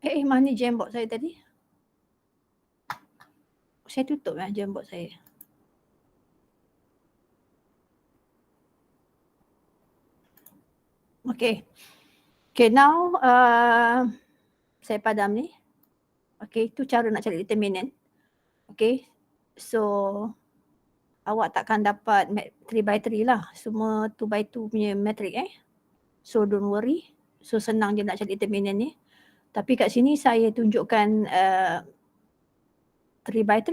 Mana Jamboard saya tadi? Saya tutup Jamboard saya. Okay. Okay, now saya padam ni. Okay, tu cara nak cari determinant. Okay, so awak takkan dapat 3x3 lah. Semua 2x2 punya matrix So don't worry. So senang je nak cari determinant ni. Tapi kat sini saya tunjukkan 3x3.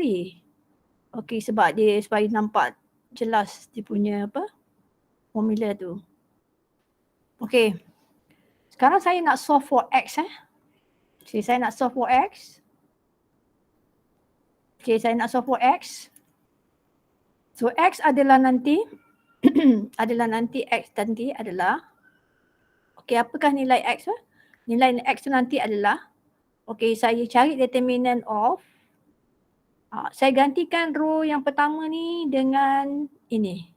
Okay, sebab dia supaya nampak jelas dia punya formula tu. Okay. Sekarang saya nak solve for X Okay, saya nak solve for X. Okay, saya nak solve for X. So X adalah nanti X nanti adalah okay, apakah nilai X Nilai X tu nanti adalah okay, saya cari determinant of saya gantikan row yang pertama ni dengan ini.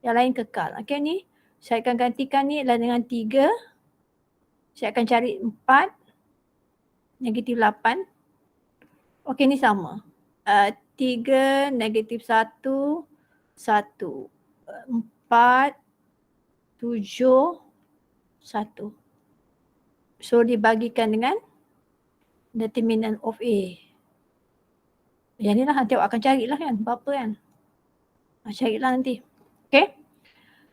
Yang lain kekal. Okay, ni saya akan gantikan ni adalah dengan 3. Saya akan cari 4 negatif 8. Okay, ni sama. 3 negatif 1 1 4 7 1. So dibagikan dengan determinant of A. Yang ni lah nanti awak akan carilah kan berapa kan. Carilah nanti. Okay.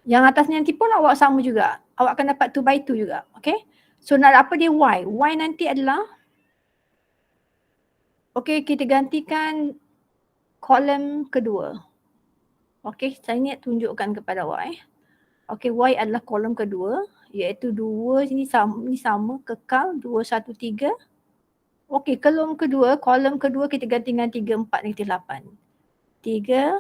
Yang atas ni nanti pun awak sama juga. Awak akan dapat 2x2 juga. Okay. So nak apa dia Y. Y nanti adalah okay, kita gantikan kolom kedua. Okay, saya ni tunjukkan kepada awak Okay, Y adalah kolom kedua iaitu 2 ni sama kekal 2 1 3. Okey, kolom kedua kita ganti dengan 3 4 negatif 8. 3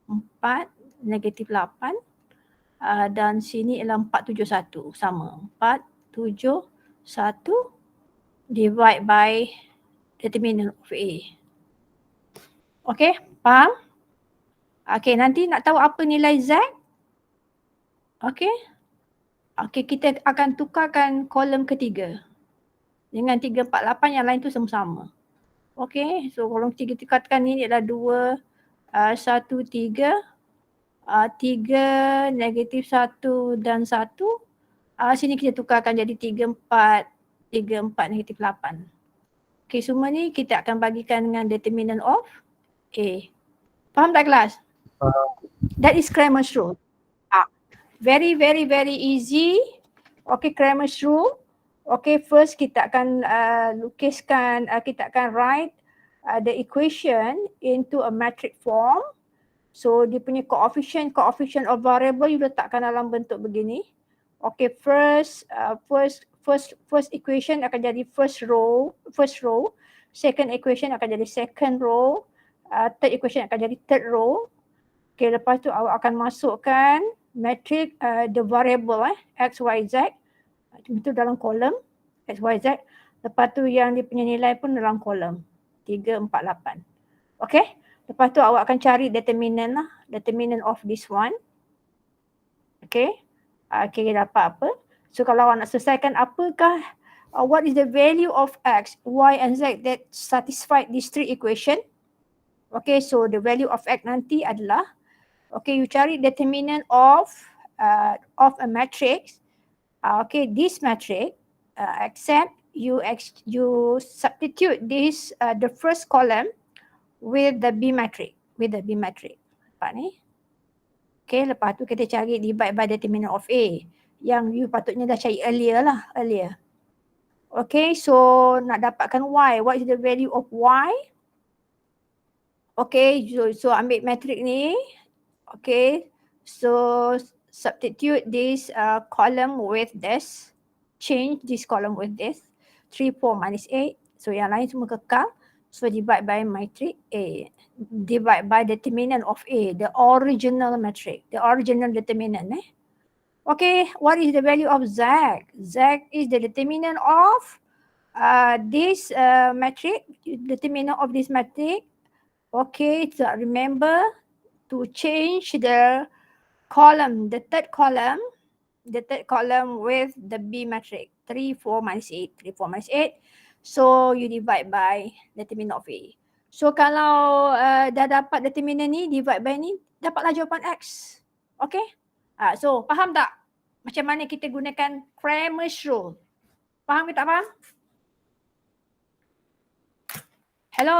4 negatif 8 dan sini ialah 4 7 1 sama. 4 7 1 divide by determinant of A. Okey, faham? Okey, nanti nak tahu apa nilai Z? Okey. Okey, kita akan tukarkan kolom ketiga. Dengan 3, 4, 8 yang lain tu sama-sama. Okay, so kolom 3 tukarkan ni adalah 2, 1, 3. 3, negatif 1 dan 1. Sini kita tukarkan jadi 3, 4. 3, 4, negatif 8. Okay, semua ni kita akan bagikan dengan determinant of A. Faham tak kelas? That is Cramer's rule. Very, very, very easy. Okay, Cramer's rule. Okay, first kita akan lukiskan, kita akan write the equation into a metric form. So dia punya coefficient of variable you letakkan dalam bentuk begini. Okay, first equation akan jadi first row. Second equation akan jadi second row. Third equation akan jadi third row. Okay, lepas tu awak akan masukkan matrix the variable x, y, z. Itu dalam kolom x, y, z. Lepas tu yang dia punya nilai pun dalam kolom 3, 4, 8. Okay. Lepas tu awak akan cari determinant of this one. Okay. Okay, dapat apa? So kalau awak nak selesaikan apakah what is the value of x, y and z that satisfy these three equation. Okay, so the value of x nanti adalah okay, you cari determinant of a matrix. Okay, this matrix except you substitute this the first column with the B matrix. Nampak ni? Okay, lepas tu kita cari divide by determinant of A. Yang you patutnya dah cari earlier. Okay, so nak dapatkan Y. What is the value of Y? Okay, so ambil matrix ni. Okay, so substitute this column with this. Change this column with this. 3, 4 minus 8. So yang lain semua kekal. So divide by matrix A. Divide by determinant of A. The original matrix. The original determinant. Okay, what is the value of Z? Z is the determinant of this matrix. Determinant of this matrix. Okay, so remember to change the column, the third column with the B matrix. 3, 4 minus 8. 3, 4 minus 8. So you divide by determinant of A. So kalau dah dapat determinant ni, divide by ni, dapatlah jawapan X. Okay? So faham tak macam mana kita gunakan Cramer's rule? Faham ke tak faham? Hello?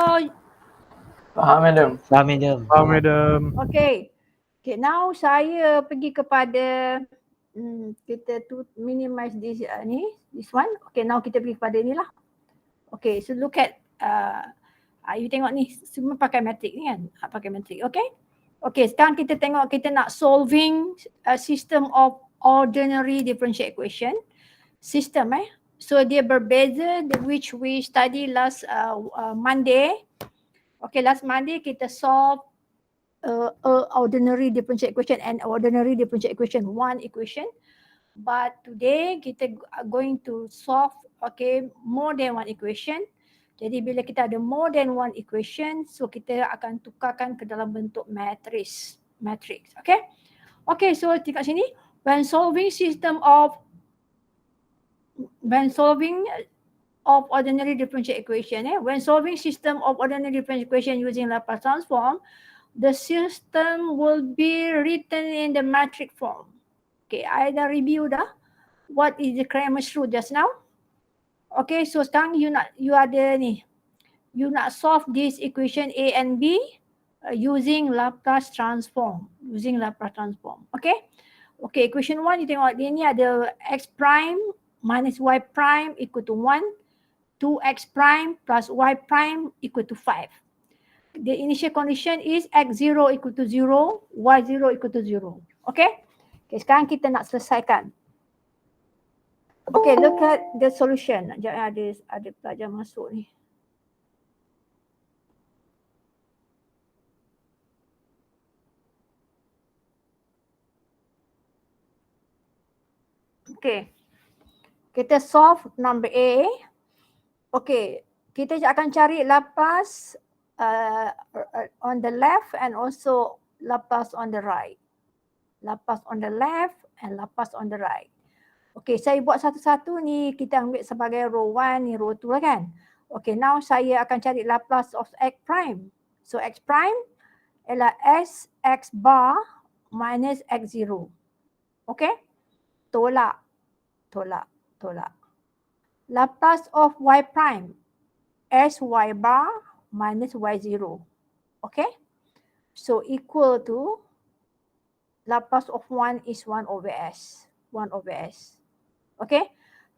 Faham, madam. Faham, madam. Faham, madam. Okay. Okay, now saya pergi kepada kita tu minimize this this one. Okay, now kita pergi kepada ni lah. Okay, so look at you tengok ni semua pakai matrik ni kan? Pakai matrik, okay? Okay, sekarang kita tengok kita nak solving a system of ordinary differential equation. System So dia berbeza which we study last Monday. Okay, last Monday kita solve ordinary differential equation and ordinary differential equation, one equation. But today kita are going to solve more than one equation. Jadi bila kita ada more than one equation, so kita akan tukarkan ke dalam bentuk matrix. Okay? Okay, so tengok sini. When solving of ordinary differential equation, when solving system of ordinary differential equation using Laplace transform, the system will be written in the matrix form. Okay, I dah review dah. What is the Cramer's rule just now? Okay, so sekarang you nak solve this equation A and B using Laplace transform. Okay? Okay, equation 1 you tengok dia ni ada x prime minus y prime equal to 1, 2x prime plus y prime equal to 5. The initial condition is x0 equal to 0, y0 equal to 0. Okay? Okay, sekarang kita nak selesaikan. Okay, look at the solution. Sekejap ada pelajar masuk ni. Okay. Kita solve number A. Okay, kita akan cari Laplace on the left and also Laplace on the right. Laplace on the left and Laplace on the right. Okay, saya buat satu-satu ni kita ambil sebagai row 1 ni row 2 lah kan. Okay, now saya akan cari Laplace of x prime. So x prime ialah s x bar minus x0. Okay, tolak. Laplace of y prime s y bar minus y0. Okay, so equal to Laplace of 1 is 1 over s. 1 over s. Okay.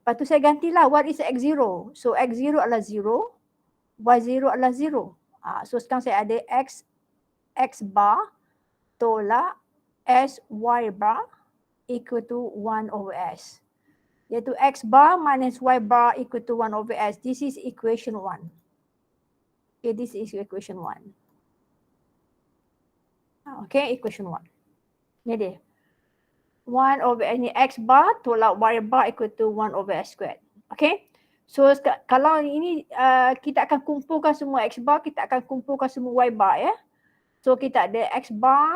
Lepas tu saya gantilah what is x0. So x0 adalah 0. Y0 adalah 0. So sekarang saya ada x bar tolak s y bar equal to 1 over s. Iaitu x bar minus y bar equal to 1 over s. This is equation 1. Okay, this is equation 1. Okay, equation 1. Ni dia. 1 over ni x bar tolak y bar equal to 1 over s squared. Okay. So kalau ini kita akan kumpulkan semua x bar, kita akan kumpulkan semua y bar ya. So kita ada x bar.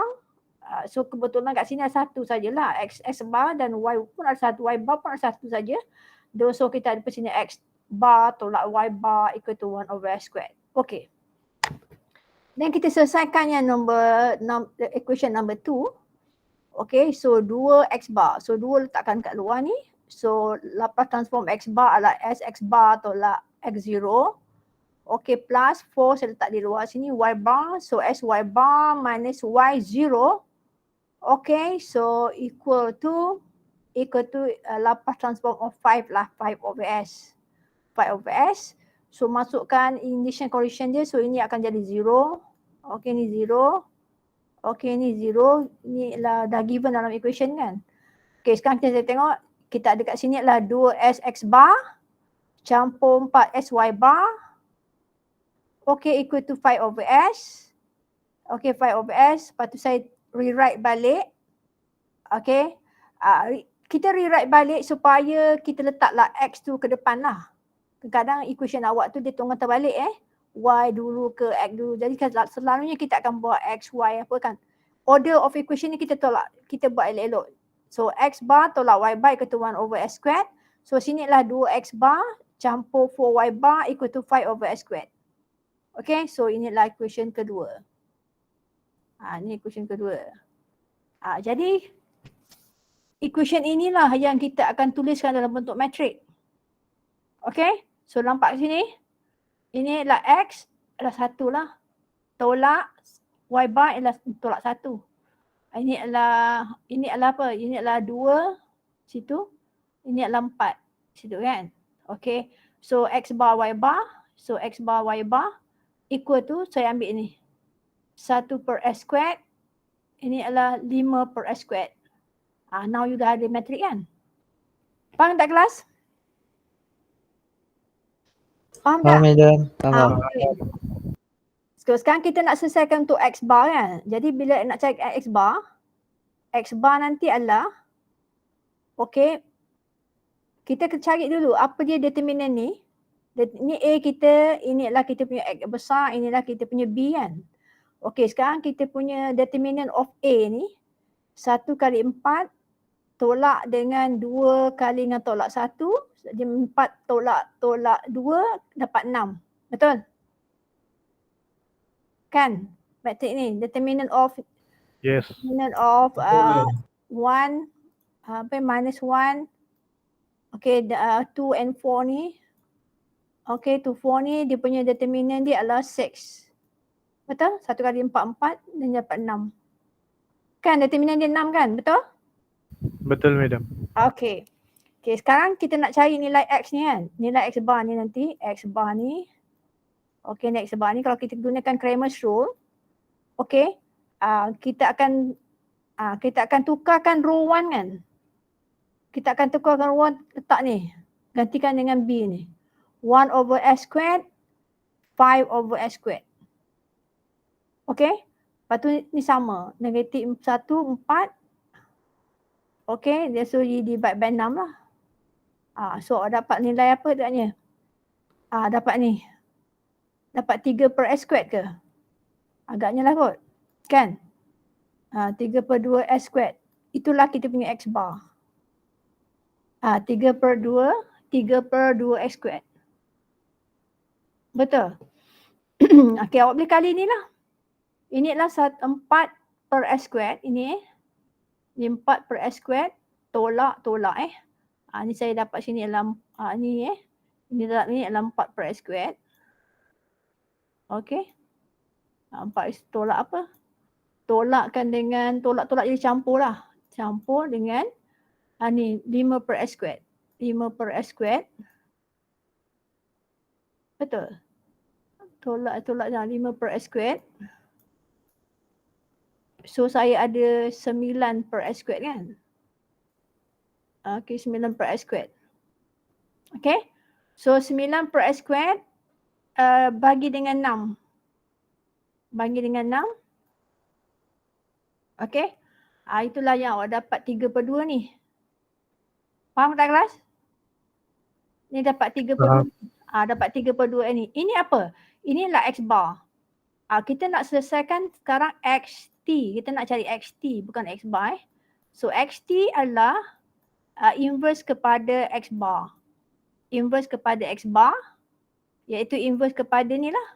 So kebetulan kat sini ada satu sajalah. X bar dan y pun ada satu, y bar pun ada satu saja. So kita ada di sini x bar tolak y bar equal to 1 over s squared. Okay. Dan kita selesaikan yang equation number 2. Okay, so 2x bar. So 2 letakkan kat luar ni. So Laplace transform x bar adalah s x bar tolak x0. Okay, plus 4 saya letak di luar sini y bar. So s y bar minus y0. Okay, so equal to Laplace transform of 5 lah. 5 over s. 5 over s. So masukkan initial condition dia. So ini akan jadi 0. Okay, ni 0. Okay, ni 0. Ni lah dah given dalam equation kan. Okay, sekarang kita tengok. Kita ada kat sini adalah 2s x bar campur 4s y bar. Okay, equal to 5 over s. Okay, 5 over s. Lepas tu saya rewrite balik. Okay. Kita rewrite balik supaya kita letaklah x tu ke depan lah. Kadang-kadang equation awak tu dia tunggu terbalik y dulu ke x dulu. Jadi selalunya kita akan buat x, y apa kan. Order of equation ni kita tolak. Kita buat elok-elok. So x bar tolak y bar equal to 1 over s squared. So sini adalah 2x bar campur 4y bar equal to 5 over x squared. Okay, so inilah equation kedua. Ini equation kedua. Jadi equation inilah yang kita akan tuliskan dalam bentuk matrik. Okay, so nampak sini. Ini adalah x adalah 1 lah. Tolak y bar adalah tolak 1. Ini adalah apa? Ini adalah 2 situ. Ini adalah 4 situ kan. Okay, so x bar y bar. So x bar y bar equal to, saya ambil ni, 1 per s squared. Ini adalah 5 per s squared. Now you dah ada matrik kan? Faham tak kelas? Faham tak? Madam. Faham. Okay. So sekarang kita nak selesaikan untuk x bar kan. Jadi bila nak cari x bar nanti adalah, okay, kita kena cari dulu apa dia determinant ni. Ni A kita, ini adalah kita punya X besar, inilah kita punya B kan. Okay, sekarang kita punya determinant of A ni 1 kali 4 tolak dengan 2 kali dengan tolak 1, jadi 4 tolak 2 dapat 6. Betul? Kan? Matrik ni determinant of Yes. determinant of 1 minus 1. Okay, 2 and 4 ni. Okay, 2, 4 ni dia punya determinant dia adalah 6. Betul? 1 kali 4, 4 dan dapat 6. Kan determinant dia 6 kan? Betul? Betul, madam. Okay. Okay, sekarang kita nak cari nilai x ni kan. Nilai x bar ni nanti, x bar ni. Okay, nilai x bar ni kalau kita gunakan Cramer's rule. Okay, kita akan tukarkan row 1 kan. Kita akan tukarkan row 1 letak ni. Gantikan dengan B ni. 1 over s squared, 5 over s squared. Okay. Lepas tu ni sama. Negatif 1, 4. Okay. So you divide by 6 lah. So dapat nilai apa taknya? Dapat ni. Dapat 3 per s squared ke? Agaknya lah kot. Kan? 3 per 2 s squared. Itulah kita punya x bar. 3 per 2 x squared. Betul? Okay, awak boleh kali ni lah. Ini adalah 4 per s squared. Ini 4 per s squared. Tolak. Ni saya dapat sini adalah ni adalah 4 per s squared. Okay. 4 tolak apa? Tolakkan dengan tolak jadi campur lah. Campur dengan ni 5 per s squared. 5 per s squared. Betul? Tolak dah 5 per s squared. So saya ada 9 per s squared kan? Okay, 9 per s squared. Okay. So 9 per s squared bagi dengan 6. Bagi dengan 6. Okay. Itulah yang awak dapat 3 per 2 ni. Faham tak kelas? Ni dapat 3 per 2. Dapat 3 per 2 ni. Ini apa? Inilah x bar. Kita nak selesaikan sekarang xt. Kita nak cari xt bukan x bar. So xt adalah inverse kepada x bar. Inverse kepada x bar iaitu inverse kepada ni lah.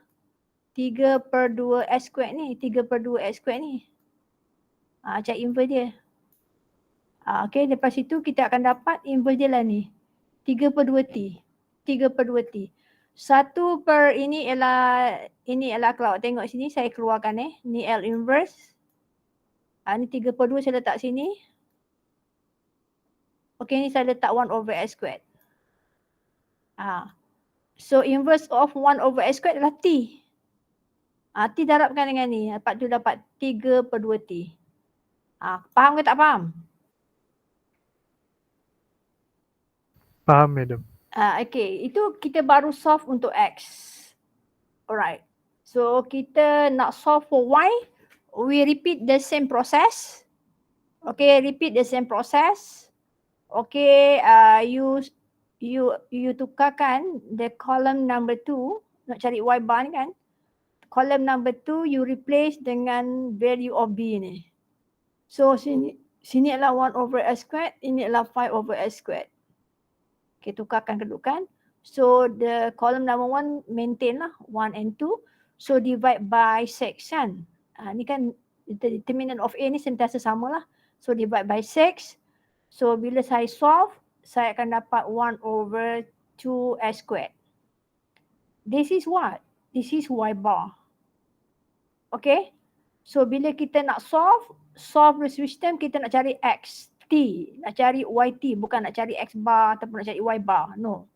3 per 2 s squared ni. 3 per 2 s squared ni. Cari inverse dia. Okay, lepas itu kita akan dapat inverse dia lah ni. 3 per 2 t. 3 per 2 t. 1 per ini ialah kalau tengok sini saya keluarkan ni L inverse. Ni 3 per 2 saya letak sini. Okay, ni saya letak 1 over s squared. So inverse of 1 over s squared adalah t. T darabkan dengan ni. Lepas tu dapat 3 per 2 t. Faham ke tak faham? Faham, madam. Okay, itu kita baru solve untuk x. Alright. So kita nak solve for y, we repeat the same process. Okay, repeat the same process. Okay, you tukarkan the column number 2, nak cari y bar ni kan. Column number 2 you replace dengan value of b ni. So sini adalah 1 over s squared, ini adalah 5 over s squared. Okay, tukarkan kedudukan. So the column number 1 maintain lah 1 and 2. So divide by 6 kan. Ni kan determinant of A ni sentiasa sama lah. So divide by 6. So bila saya solve, saya akan dapat 1 over 2s squared. This is what? This is y bar. Okay. So bila kita nak solve the system, kita nak cari x, t. Nak cari yt, bukan nak cari x bar ataupun nak cari y bar. No.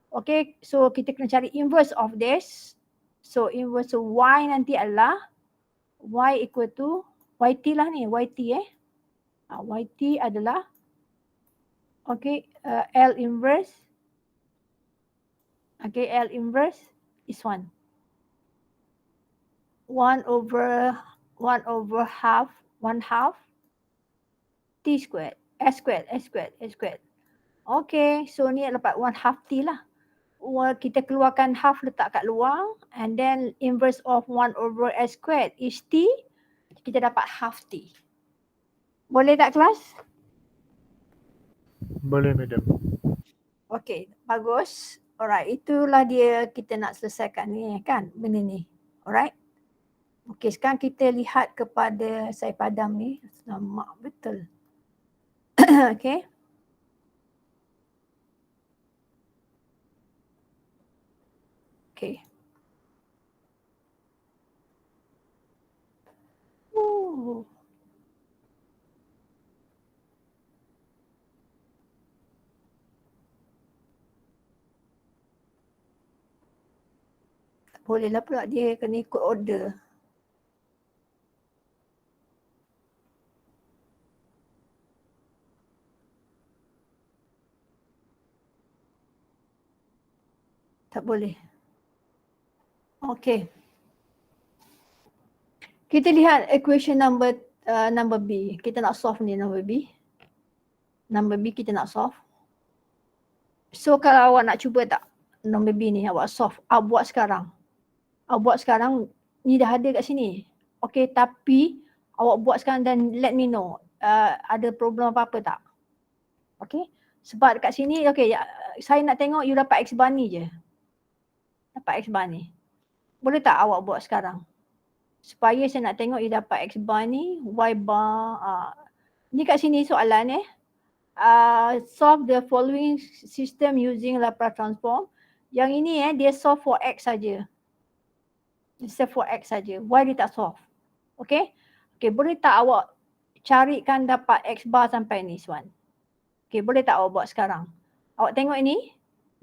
Okay. So kita kena cari inverse of this. So inverse y nanti adalah y equal to yt lah ni, yt yt adalah L inverse. L inverse is 1. 1 over half t squared, s squared. Okay, so ni dapat 1 half t lah. Kita keluarkan half letak kat luar and then inverse of 1 over s squared is t. Kita dapat half t. Boleh tak kelas? Boleh madam. Okay, bagus. Alright, itulah dia kita nak selesaikan ni kan, benda ni. Alright. Okay, sekarang kita lihat kepada saya padam ni. Sama betul. Okay. Okay. Tak boleh lah pula, dia kena ikut order. Tak boleh. Okay. Kita lihat equation number B. Kita nak solve ni number B. Number B kita nak solve. So kalau awak nak cuba tak number B ni awak solve. Awak buat sekarang. Awak buat sekarang, ni dah ada kat sini. Okay, tapi awak buat sekarang dan let me know. Ada problem apa-apa tak? Okay. Sebab dekat sini, okay, saya nak tengok you dapat X bar ni je. Dapat X bar ni. Boleh tak awak buat sekarang? Supaya saya nak tengok you dapat X bar ni, Y bar. Ni kat sini soalan solve the following system using Laplace transform. Yang ini dia solve for X saja. Solve for X saja. Y dia tak solve. Okay. Okay, boleh tak awak carikan dapat X bar sampai ni Swan? Okay, boleh tak awak buat sekarang? Awak tengok ini,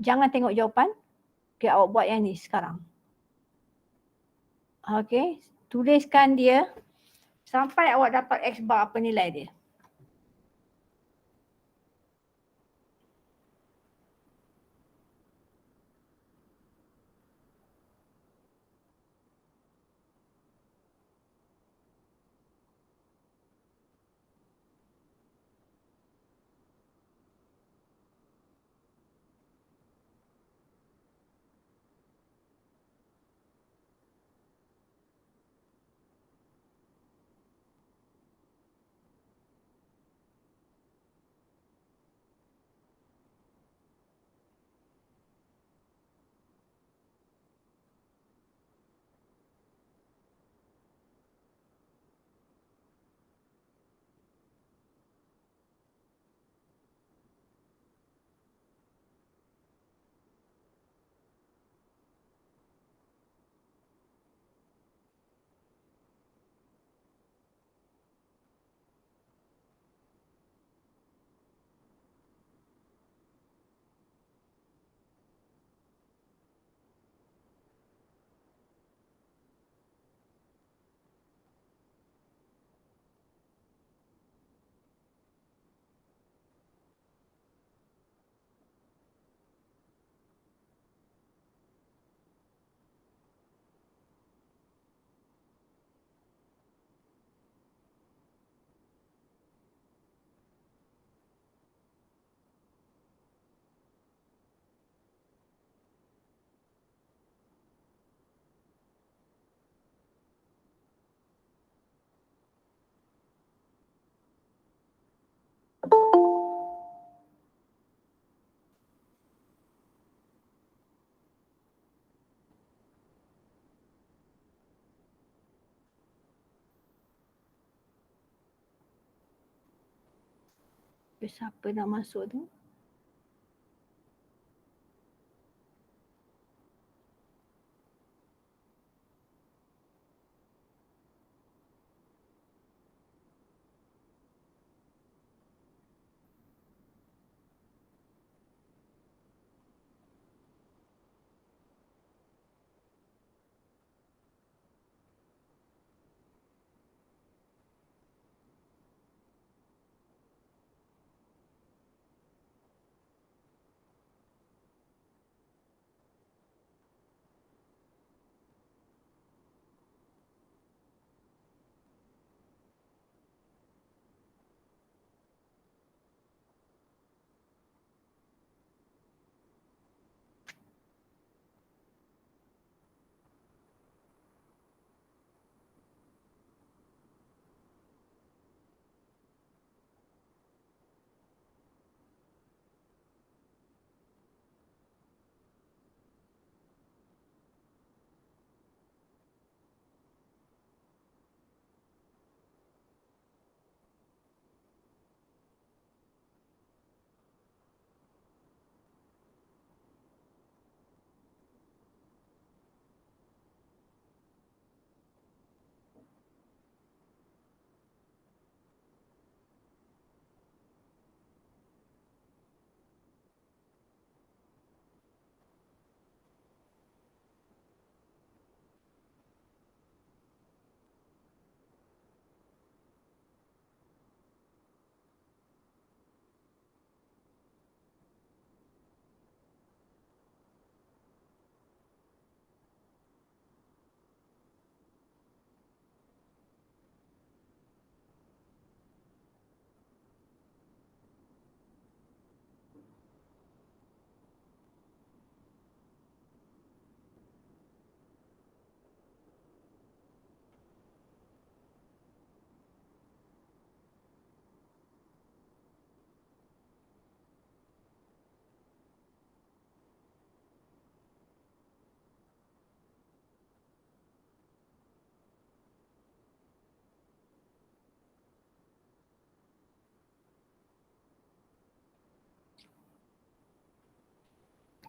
jangan tengok jawapan. Okay, awak buat yang ni sekarang. Okay, tuliskan dia sampai awak dapat X bar apa nilai dia. Siapa nak masuk tu?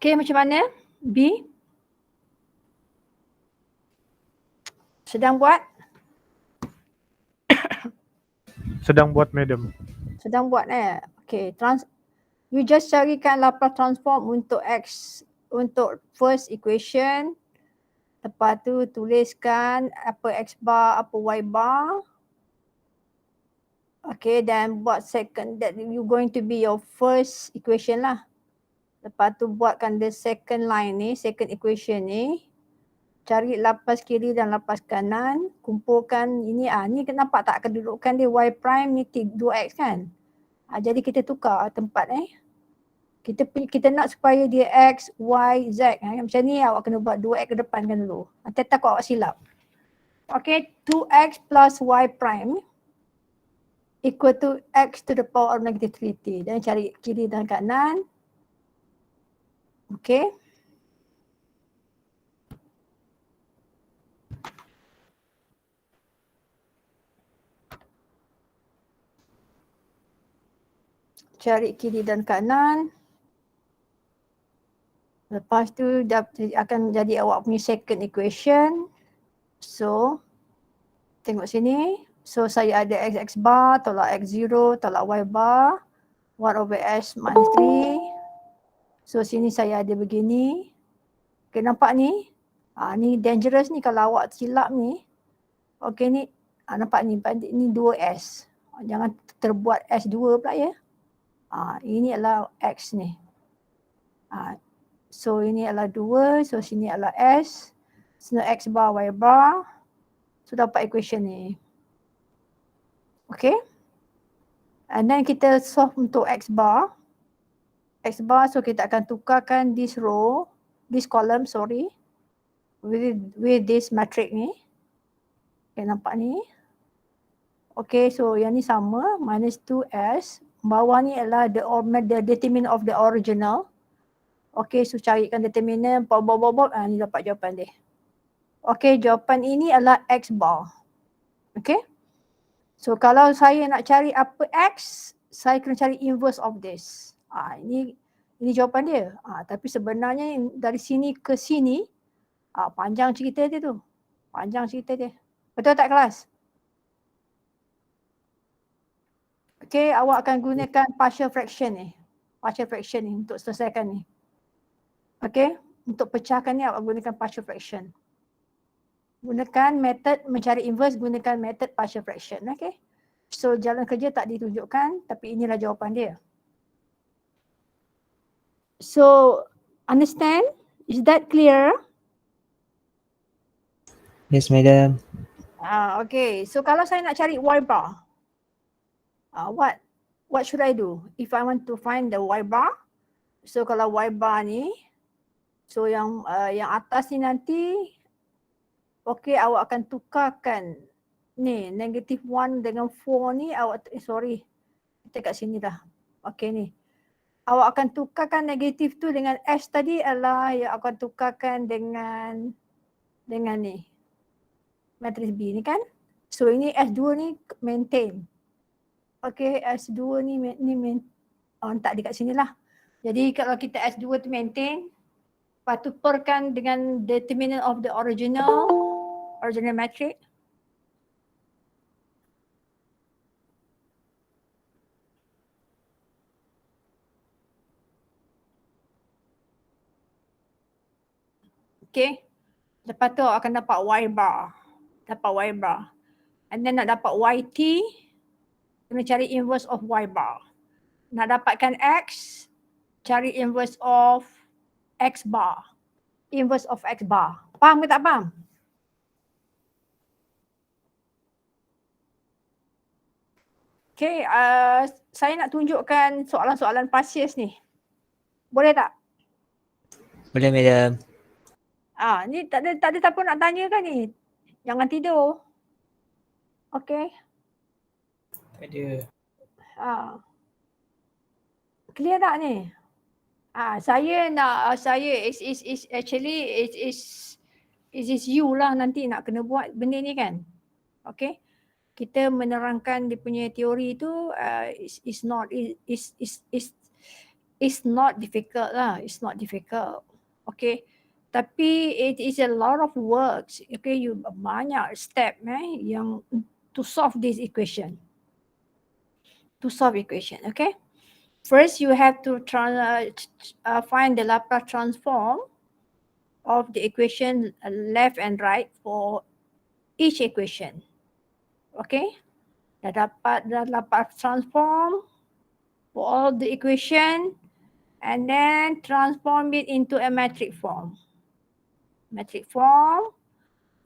Okay, macam mana? B? Sedang buat? Sedang buat, madam. Sedang buat Okay, you just carikan Laplace transform untuk X, untuk first equation. Lepas tu tuliskan apa X bar, apa Y bar. Okay, dan buat second, that you going to be your first equation lah. Lepas tu buatkan the second line ni, second equation ni. Cari lapas kiri dan lapas kanan, kumpulkan ini. Ni nampak tak kedudukan dia Y prime ni 2X kan? Jadi kita tukar tempat Kita nak supaya dia X, Y, Z. Macam ni awak kena buat 2X ke depan kan dulu. Nanti takut awak silap. Okay, 2X plus Y prime equal to X to the power of negative 3t. Dan cari kiri dan kanan. Okay. Cari kiri dan kanan. Lepas tu akan jadi awak punya second equation. So, tengok sini. So, saya ada x bar, tolak x0, tolak y bar. 1 over s minus 3. So, sini saya ada begini. Okay, nampak ni? Ni dangerous ni kalau awak silap ni. Okay ni, nampak ni, ni 2s. Jangan terbuat s2 pula ya. Ini adalah x ni. So ini adalah 2, so sini adalah s. Sini x bar, y bar. So dapat equation ni. Okay. And then kita solve untuk x bar. X bar, so kita akan tukarkan this row, this column, sorry. With this matrix ni. Okay, nampak ni. Okay, so yang ni sama, minus 2s. Bawah ni adalah the determinant of the original. Okay, so carikan determinant, bob, ni dapat jawapan dia. Okay, jawapan ini adalah x bar. Okay. So kalau saya nak cari apa x, saya kena cari inverse of this. Ini jawapan dia. Tapi sebenarnya dari sini ke sini, panjang cerita dia tu. Panjang cerita dia. Betul tak kelas? Okay, awak akan gunakan partial fraction ni. Partial fraction ni untuk selesaikan ni. Okay, untuk pecahkan ni awak gunakan partial fraction. Gunakan method mencari inverse, gunakan method partial fraction. Okay. So jalan kerja tak ditunjukkan, tapi inilah jawapan dia. So understand? Is that clear? Yes, madam. Okay. So kalau saya nak cari y bar, what should I do? If I want to find the y bar, so kalau y bar ni, so yang atas ni nanti, okay, awak akan tukarkan ni negative 1 dengan 4 ni awak, kita kat sini dah. Okay ni. Awak akan tukarkan negatif tu dengan S tadi adalah yang akan tukarkan dengan ni. Matriks B ni kan. So ini S2 ni maintain. Okay, S2 ni tak dekat sini lah. Jadi kalau kita S2 tu maintain, lepas tukarkan dengan determinant of the original matrix. Okay. Lepas tu akan dapat y bar. Dapat y bar. And then nak dapat yt, kena cari inverse of y bar. Nak dapatkan x, cari inverse of x bar. Inverse of x bar. Faham ke tak faham? Okay, saya nak tunjukkan soalan-soalan passes ni. Boleh tak? Boleh, madam. Ni tak ada siapa nak tanya kan ni? Jangan tidur. Okay. Tak ada. Clear tak ni? Saya is you lah nanti nak kena buat benda ni kan. Okay. Kita menerangkan dia punya teori tu is not difficult lah. It's not difficult. Okay. Tapi it is a lot of works. Okay, you banyak step yang to solve this equation. To solve equation, okay. First, you have to find the Laplace transform of the equation left and right for each equation. Okay, dah dapat Laplace transform for all the equation and then transform it into a metric form. Metric form.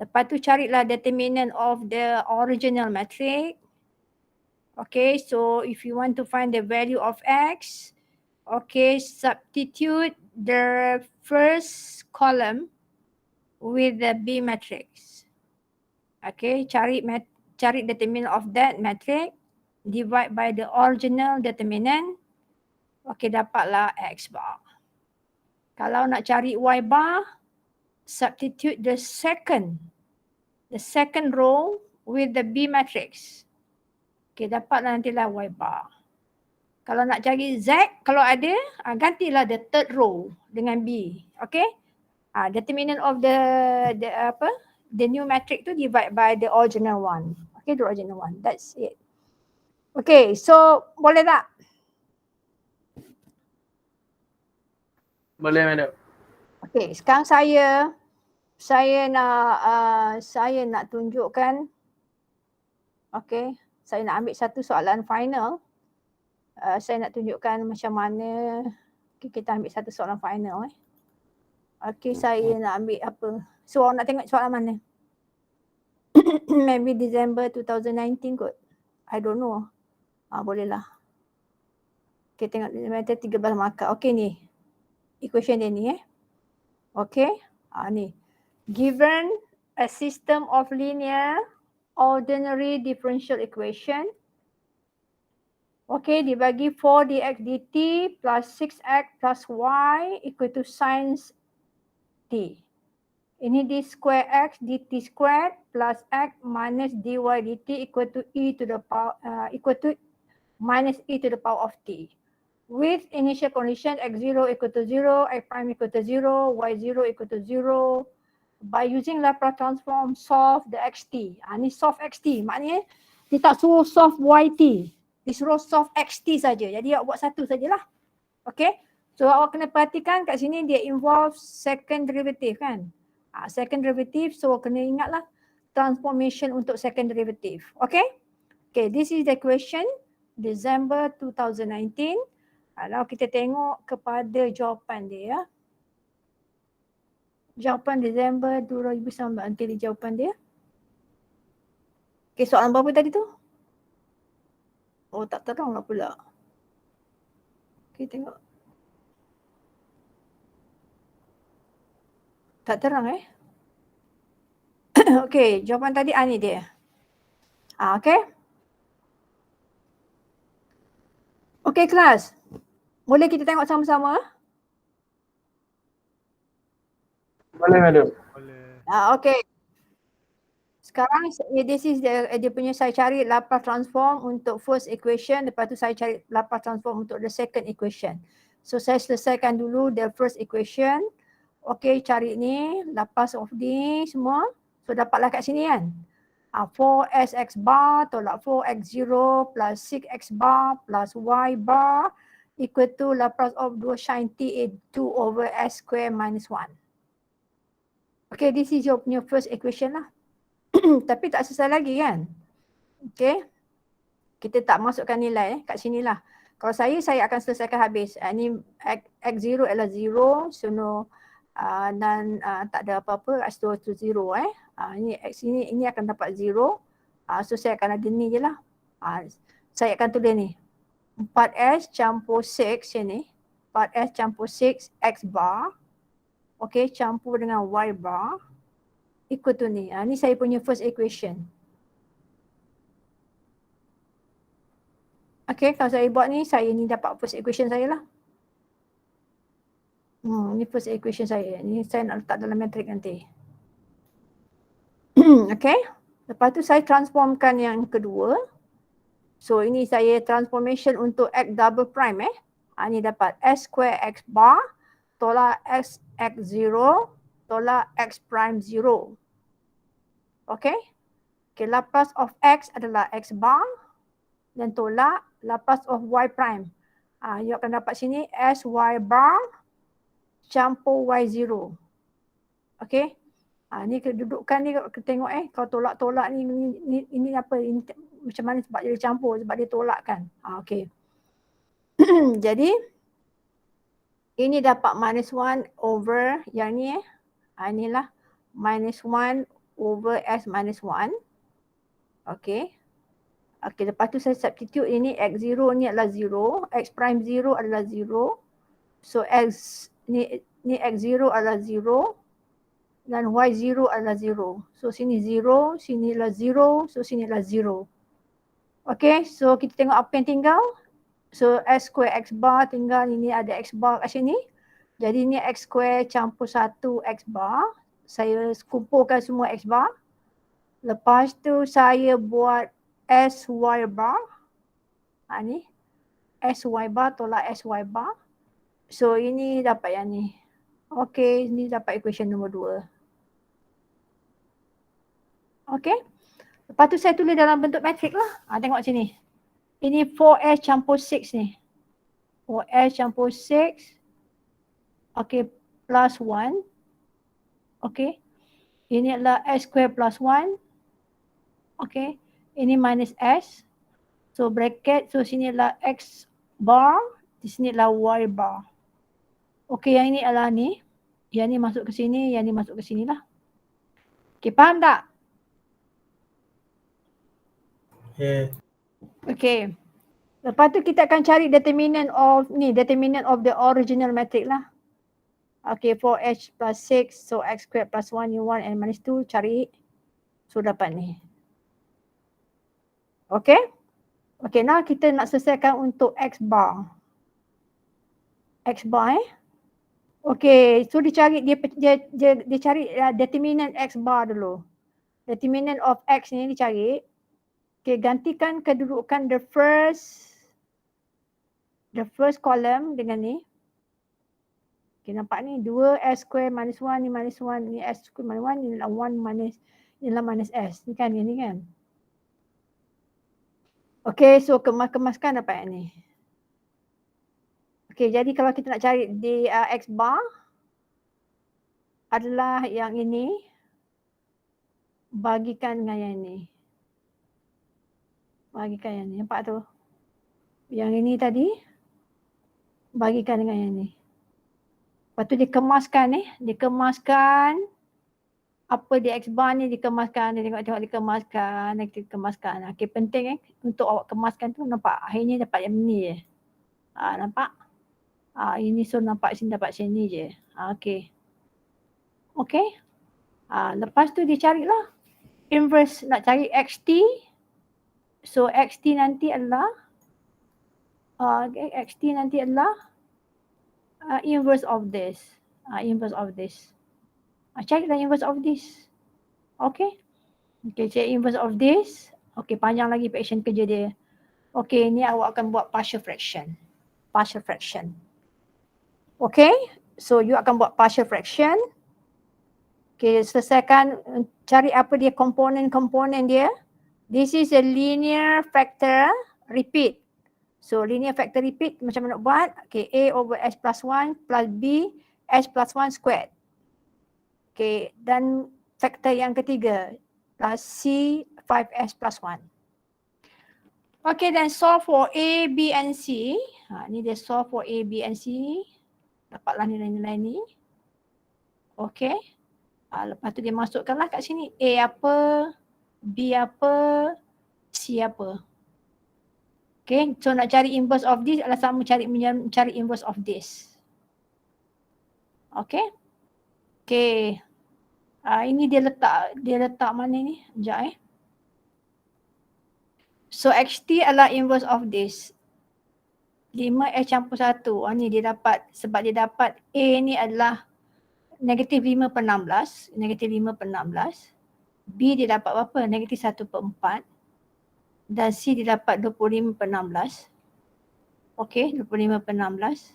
Lepas tu carilah determinant of the original metric. Okay, so if you want to find the value of x, okay, substitute the first column with the B matrix. Okay, cari determinant of that matrix, divide by the original determinant. Okay, dapatlah x bar. Kalau nak cari y bar, substitute the second row with the B matrix. Okay, dapatlah nantilah y bar. Kalau nak cari Z, kalau ada, gantilah the third row dengan B. Okay. Determinant of the new matrix tu divide by the original one. Okay, the original one. That's it. Okay, so boleh tak? Boleh, madam. Okay, sekarang saya nak tunjukkan. Okay, saya nak ambil satu soalan final. Saya nak tunjukkan macam mana. Okay, kita ambil satu soalan final. Okay, saya nak ambil apa. So, awak nak tengok soalan mana? Maybe December 2019 kot. I don't know. Boleh lah. Okay, tengok method 13 markah. Okay ni. Equation dia ni Okay. Ni. Given a system of linear ordinary differential equation. Okay, dibagi 4 dx dt plus 6x plus y equal to sin t. Ini d square x dt squared plus x minus dy dt equal to e to the power equal to minus e to the power of t. With initial condition x0 equal to 0, x prime equal to 0, y0 equal to 0. By using Laplace transform, solve the xt. Ni solve xt, maknanya dia tak suruh solve yt. Dia suruh solve xt saja. Jadi awak buat satu sajalah. Okay. So awak kena perhatikan kat sini dia involve second derivative kan. Second derivative, so kena ingatlah transformation untuk second derivative. Okay. Okay, this is the question December 2019. Kalau kita tengok kepada jawapan dia ya. Jawapan Disember 2019, nanti di jawapan dia. Okay, soalan berapa tadi tu? Oh, tak terang lah pula. Okay, tengok. Tak terang Okay, jawapan tadi ni dia. Okay. Okay, kelas. Boleh kita tengok sama-sama? Boleh, madam. Boleh. Okay. Sekarang this is dia punya saya cari Laplace transform untuk first equation, lepas tu saya cari Laplace transform untuk the second equation. So saya selesaikan dulu the first equation. Okay, cari ni Laplace of ni semua. So dapatlah kat sini kan. 4sx bar tolak 4x0 plus 6x bar plus y bar equal to Laplace of 2 sin t 2 over s square minus 1. Okay, this is your punya first equation lah. Tapi tak selesai lagi kan. Okay. Kita tak masukkan nilai kat sini lah. Kalau saya akan selesaikan habis. Ini x0 adalah 0. So no, dan tak ada apa-apa. X2 to 0 ini x ini akan dapat 0. So saya akan ada ni je lah. Saya akan tulis ni. 4s campur 6 ni. 4s campur 6 x bar. Okay, campur dengan y bar. Equal to ni. Ni saya punya first equation. Okay, kalau saya buat ni, saya ni dapat first equation saya lah. Ni first equation saya. Ni saya nak letak dalam matrik nanti. Okay. Lepas tu saya transformkan yang kedua. So ini saya transformation untuk x double prime ni dapat s square x bar tolak x0 tolak x prime 0. Okay. Okay, Laplace of x adalah x bar dan tolak Laplace of y prime. You akan dapat sini s y bar campur y0. Okay. Ni kedudukan ni kita tengok kalau tolak-tolak ni ini apa, ini, macam mana sebab dia campur, sebab dia tolak kan. Okay. Jadi ini dapat minus 1 over yang ni inilah minus 1 over s minus 1. Okay. Okay, lepas tu saya substitute ini x0 ni adalah 0, x prime 0 adalah 0. So x ni x0 adalah 0 dan y0 adalah 0. So sini 0, sini adalah 0, so sini adalah 0. Okay, so kita tengok apa yang tinggal. So s square x bar tinggal, ini ada x bar kat sini. Jadi ni x square campur 1 x bar. Saya kumpulkan semua x bar. Lepas tu saya buat s y bar. Ni s y bar tolak s y bar. So ini dapat yang ni. Okay, ni dapat equation nombor 2. Okay. Lepas tu saya tulis dalam bentuk matrik lah. Tengok sini. Ini 4s campur 6 ni. 4s campur 6. Okay, plus 1. Okay. Ini adalah s square plus 1. Okay. Ini minus s. So bracket. So sini adalah x bar. Di sini adalah y bar. Okay, yang ini adalah ni. Yang ni masuk ke sini. Yang ni masuk ke sini lah. Okay, faham tak? Okay. Lepas tu kita akan cari determinant of the original matrix lah. Okay, 4h plus 6, so x squared plus 1 u1 and minus 2, cari. So dapat ni. Okay. Okay, now kita nak selesaikan untuk x bar. X bar Okay, so dia cari dia cari determinant x bar dulu. Determinant of x ni dia cari. Okay, gantikan kedudukan the first the first column dengan ni. Okay, nampak ni 2s square minus 1 ni minus 1 ni s square minus 1 ni adalah 1 minus ni adalah minus s. Ni kan ni kan. Okay, so kemaskan dapat yang ni. Okay, jadi kalau kita nak cari di x bar adalah yang ini bagikan dengan yang ni. Bagikan yang ni, nampak tu? Yang ini tadi bagikan dengan yang ni. Lepas tu dikemaskan dikemaskan apa di x bar ni dikemaskan, dia tengok dikemaskan, dikemaskan. Okey, penting untuk awak kemaskan tu nampak akhirnya dapat yang ni je. Nampak? Ini so nampak sini dapat sini je. Okey. Okey. Lepas tu dia carilah inverse, nak cari xt. So xt nanti adalah inverse of this. Inverse of this. Carilah inverse of this. Okay. Okay, cari inverse of this. Okay, panjang lagi fraction kerja dia. Okay, ni awak akan buat partial fraction. Partial fraction. Okay, so you akan buat partial fraction. Okay, selesaikan cari apa dia komponen-komponen dia. This is a linear factor repeat. So linear factor repeat macam mana nak buat? Okay, A over S plus 1 plus B S plus 1 squared. Okay, dan faktor yang ketiga plus C 5S plus 1. Okay, then solve for A, B and C. Ni dia solve for A, B and C. Dapatlah nilai-nilai ni. Okay. Lepas tu dia masukkanlah kat sini. A apa, B apa, C apa. Okay, so nak cari inverse of this adalah sama cari inverse of this. Okay. Okay. Ini dia letak mana ni? Sekejap So xt adalah inverse of this. 5s campur 1. Ni dia dapat, sebab dia dapat A ni adalah negatif 5 per 16. Negatif 5 per 16. B dia dapat berapa? Negatif 1 per 4. Dan C dia dapat 25 per 16. Okay, 25 per 16.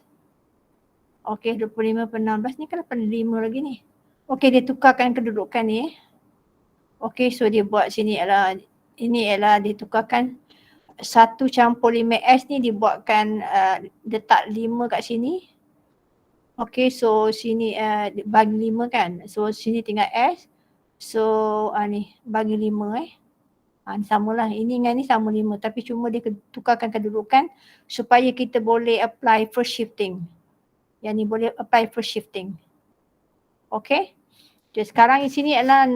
Okay, 25 per 16 ni kan 85 lagi ni. Okay, dia tukarkan kedudukan ni. Okay, so dia buat sini adalah, ini adalah ditukarkan 1 campur 5S ni dibuatkan letak 5 kat sini. Okay, so sini bagi 5 kan. So sini tinggal S. So ni bagi 5 samalah. Ini dengan ni sama 5 tapi cuma dia tukarkan kedudukan supaya kita boleh apply first shifting. Yang ni boleh apply first shifting. Okay. Jadi sekarang di sini adalah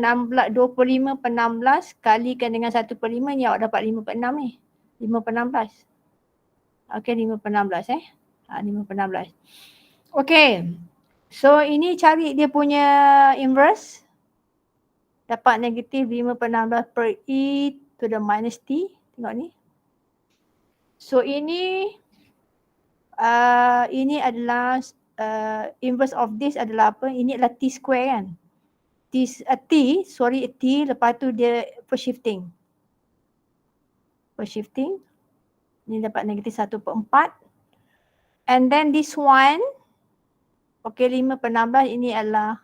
25 per 16 kalikan dengan 1 per 5 ni awak dapat 5 per 6 ni. 5 per 16. Okay, 5 per 16 5 per 16. Okay. So ini cari dia punya inverse. Dapat negatif 5 per 16 per e to the minus t. Tengok ni. So ini adalah inverse of this adalah apa? Ini adalah t square kan. T lepas tu dia per shifting. Per shifting. Ni dapat negatif 1 per 4. And then this one, okay 5 per 16 ini adalah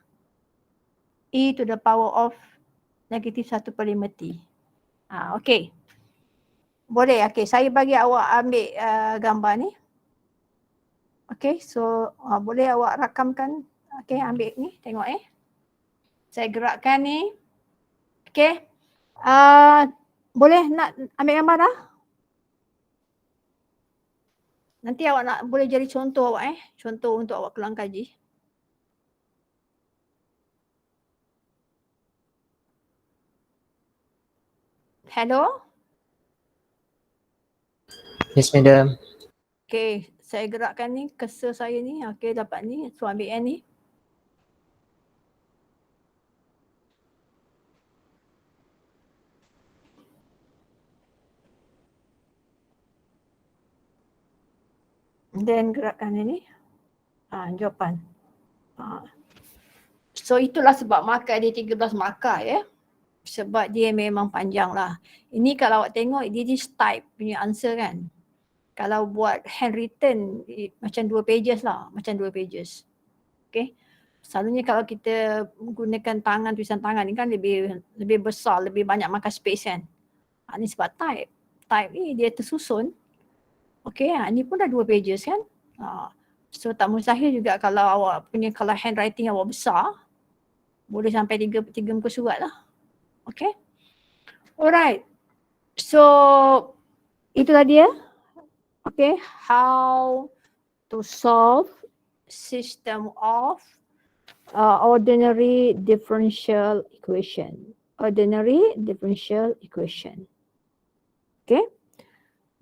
e to the power of negatif 1 per 5t. Okay. Boleh, okay. Saya bagi awak ambil gambar ni. Okay, so boleh awak rakamkan. Okay, ambil ni, tengok Saya gerakkan ni. Okay. Boleh nak ambil gambar dah? Nanti awak nak boleh jadi contoh awak Contoh untuk awak keluar kaji. Hello? Yes, madam. Okay, saya gerakkan ni, cursor saya ni. Okay, dapat ni. So ambil yang ni. Then gerakkan ini. Jawapan. So itulah sebab markah dia 13 markah Sebab dia memang panjang lah. Ini kalau awak tengok dia just type punya answer kan. Kalau buat handwritten macam 2 pages lah, macam 2 pages. Okay. Selalunya kalau kita menggunakan tangan, tulisan tangan ni kan lebih besar, lebih banyak makan space kan. Ni sebab type. Type ni dia tersusun. Okay, ni pun dah 2 pages kan. So tak mustahil juga kalau awak punya, kalau handwriting awak besar, boleh sampai 3 muka surat lah. Okay. Alright. So itulah dia. Okay, how to solve system of ordinary differential equation. Ordinary differential equation. Okay.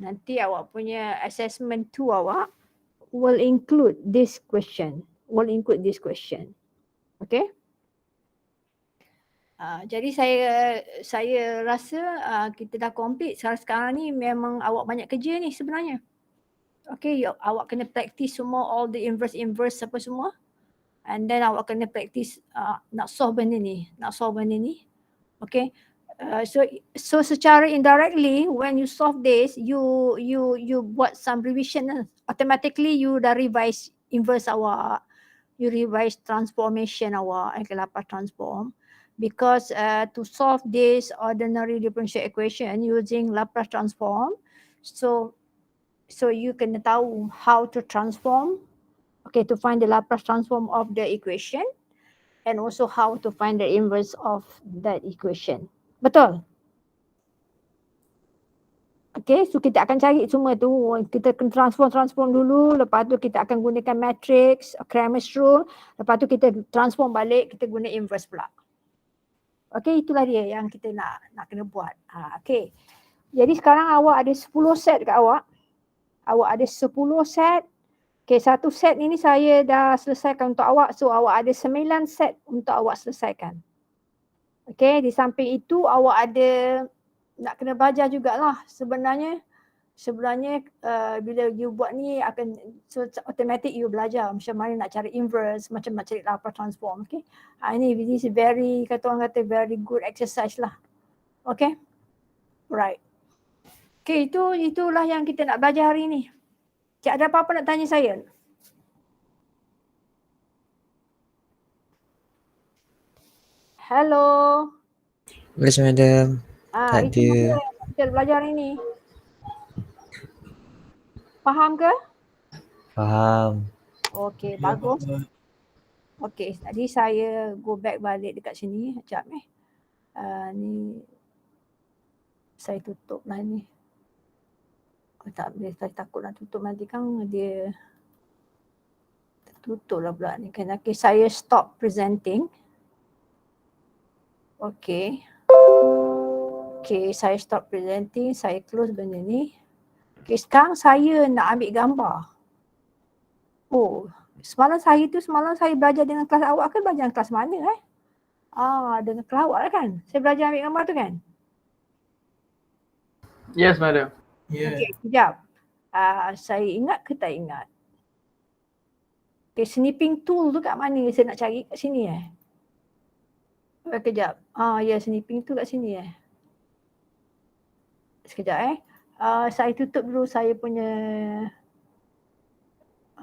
Nanti awak punya assessment 2 awak will include this question. Okay. Jadi saya rasa kita dah complete. Sekarang ni memang awak banyak kerja ni sebenarnya. Okay, awak kena practice semua all the inverse apa semua. And then awak kena practice nak solve benda ni. Okay. So secara indirectly when you solve this, you buat some revision. Automatically you dah revise inverse awak. You revise transformation awak, Laplace transform. Because to solve this ordinary differential equation using Laplace transform, so you kena tahu how to transform, okay, to find the Laplace transform of the equation, and also how to find the inverse of that equation. Betul? Okay, so kita akan cari semua tu. Kita akan transform dulu. Lepas tu kita akan gunakan matrix, Cramer's rule. Lepas tu kita transform balik, kita guna inverse pula. Okay, itulah dia yang kita nak kena buat. Okay. Jadi sekarang awak ada 10 set kat awak. Awak ada 10 set. Okay, satu set ini saya dah selesaikan untuk awak. So awak ada 9 set untuk awak selesaikan. Okay, di samping itu awak ada nak kena belajar jugalah. Sebenarnya bila you buat ni akan, so automatic you belajar macam mana nak cari inverse, macam nak cari Laplace transform. Okay, ini this is very, orang kata very good exercise lah. Okay, right. Okay, itulah yang kita nak belajar hari ni. Cik, ada apa-apa nak tanya saya? Hello. Yes, madam. Tak Itu ada. mana kita belajar hari ni? Faham ke? Faham. Okey, bagus. Okey, tadi saya go back balik dekat sini. Sekejap ni saya tutup lah ni. Tak boleh, saya takut nak tutup nanti kan dia tutup lah pula ni kan. Okay, saya stop presenting. Okay, saya stop presenting, saya close benda ni. Okay, sekarang saya nak ambil gambar. Oh, semalam saya belajar dengan kelas awak ke belajar dengan kelas mana dengan kelas awak lah kan? Saya belajar ambil gambar tu kan? Yes, madam. Okay, sekejap. Saya ingat ke tak ingat? Okay, snipping tool tu kat mana saya nak cari? Kat sini Kejap. Snipping tool kat sini Sekejap saya tutup dulu saya punya.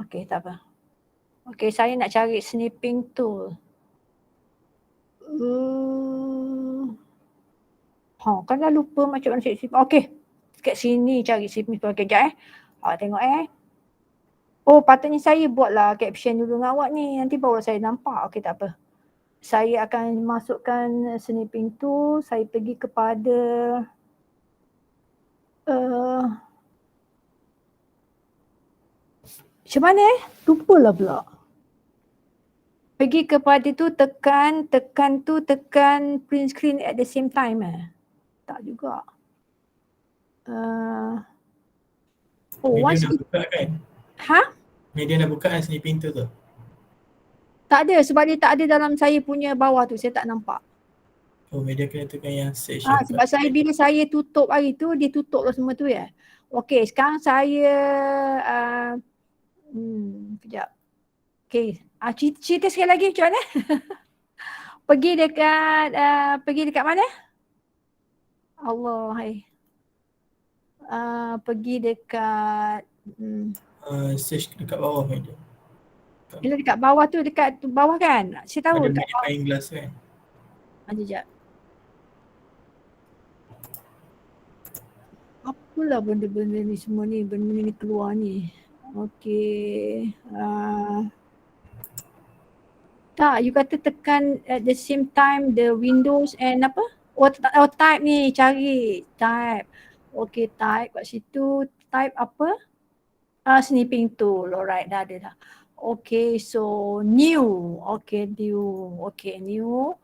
Okay, tak apa. Okay, saya nak cari snipping tool. Kan dah lupa macam mana cari snipping. Okay, kat sini cari snipping tool. Okay, sekejap tengok Oh, patutnya saya buatlah caption dulu dengan awak ni. Nanti baru saya nampak. Okay, tak apa. Saya akan masukkan snipping tool. Saya pergi kepada macam mana lupalah pula. Pergi kepada tu, tekan print screen at the same time tak juga. Media dah buka kan? Media dah buka kan snipping tu tu? Tak ada, sebab dia tak ada dalam saya punya bawah tu, saya tak nampak. Oh, media kena tekan yang search. Sebab saya bila saya tutup hari tu, dia tutup lah semua tu Okey, sekarang saya kejap. Okey, cerita sekali lagi macam mana? Pergi dekat mana? Allah, Pergi dekat Search dekat bawah madam. bila dekat bawah tu, dekat tu bawah kan? Saya tahu Ada dekat magnifying glass kan. sekejap. Apalah benda-benda ni semua ni, benda ni keluar ni. Okey. Tak, you kata tekan at the same time the windows and apa? Oh type ni, cari type. Okey, type kat situ. Type apa? Snipping tool. Alright, dah ada dah. Okay, so new. Okay, new. Okay, new.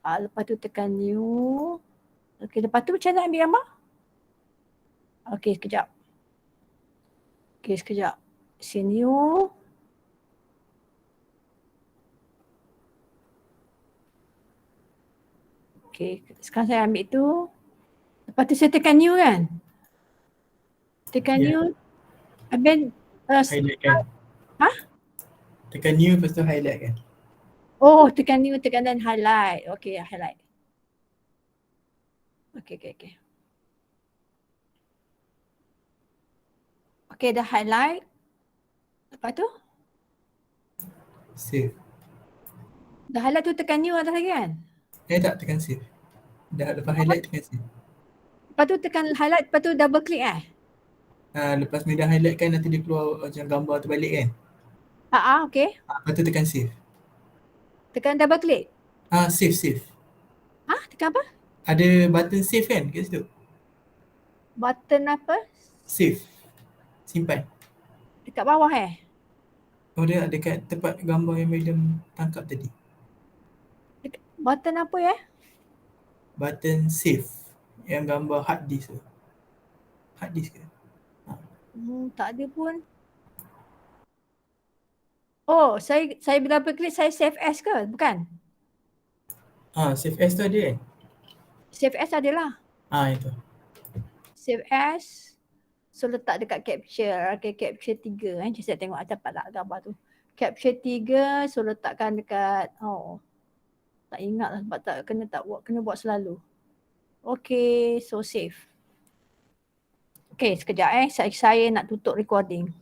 Lepas tu tekan new. Okay, lepas tu macam mana ambil gambar? Okay, sekejap. Okay, sekejap. See new. Okay, sekarang saya ambil tu. Lepas tu saya tekan new kan? Tekan new. Habis Highlight kan. Tekan new lepas tu highlight kan. oh, tekan new, tekan dan highlight. Okay, highlight. Okay. Okay, dah highlight. Lepas tu? Save. Dah highlight tu tekan new atas lagi kan? Tak, tekan save. Dah lepas highlight tekan save. Lepas tu tekan highlight, lepas tu double click Lepas media highlight kan nanti dia keluar macam gambar terbalik kan. Okay. Lepas tu tekan save. Tekan double click. Save. Tekan apa? Ada button save kan kat situ. Button apa? Save. Simpan. Dekat bawah Oh dia dekat tempat gambar yang madam tangkap tadi. Button apa Button save. Yang gambar hard disk tu. Hard disk ke? Tak ada pun. Oh, saya double click, saya save as ke? Bukan? Save as tu ada kan? Save as adalah. Itu. Save as. So letak dekat capture. Okay, capture 3 kan. Saya tengok dapat tak gambar tu. Capture 3, so letakkan dekat, tak ingat lah sebab kena buat selalu. Okay, so save. Okay, sekejap saya nak tutup recording.